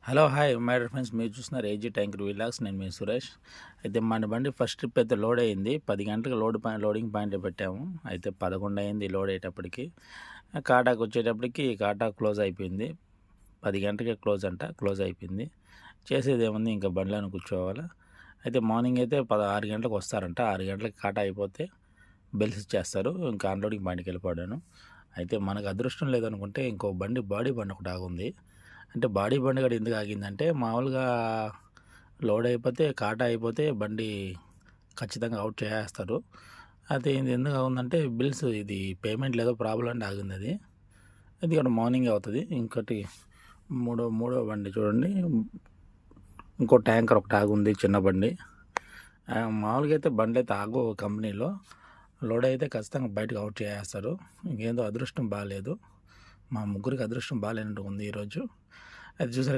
Hello hi my dear friends, మీరు చూస్తున్నారు AG tanker vlogs. నేను మీ సురేష్. అయితే మన బండి ఫస్ట్ ట్రిప్ అయితే లోడ్ అయింది. 10 గంటలకు లోడింగ్ పాయింట్ పెట్టాము. అయితే 11 అయింది లోడ్ అయ్యేటప్పటికి. కాటాకు వచ్చేటప్పటికి కాటా క్లోజ్ అయిపోయింది. 10 గంటలకే క్లోజ్ అయిపోయింది. చేసేది ఏముంది, ఇంకా బండిలోనే కూర్చోవాలా. అయితే మార్నింగ్ అయితే 6 గంటలకు వస్తారంట. 6 గంటలకు కాటా అయిపోతే బెల్స్ ఇచ్చేస్తారు. ఇంకా అన్లోడింగ్ పాయింట్కి వెళ్ళిపోయాను. అయితే మనకు అదృష్టం లేదనుకుంటే ఇంకో బాడీ బండి ఒకటి ఆగుంది. అంటే బాడీ బండి కూడా ఎందుకు ఆగిందంటే, మామూలుగా లోడ్ అయిపోతే కాటా అయిపోతే బండి ఖచ్చితంగా అవుట్ చేసేస్తారు. అయితే ఇది ఎందుకు ఆగుందంటే బిల్స్ ఇది పేమెంట్ లేదో ప్రాబ్లం అంటే ఆగింది. అది కూడా మార్నింగ్ అవుతుంది. ఇంకోటి మూడో బండి చూడండి, ఇంకో ట్యాంకర్ ఒకటి ఆగుంది, చిన్న బండి. మామూలుగా అయితే బండి అయితే ఆగు కంపెనీలో. లోడ్ అయితే ఖచ్చితంగా బయటకు అవుట్ చేసేస్తారు. ఇంకేందో అదృష్టం బాగాలేదు, మా ముగ్గురికి అదృష్టం బాగాలేనట్టు ఉంది ఈరోజు. అది చూసారు కదా.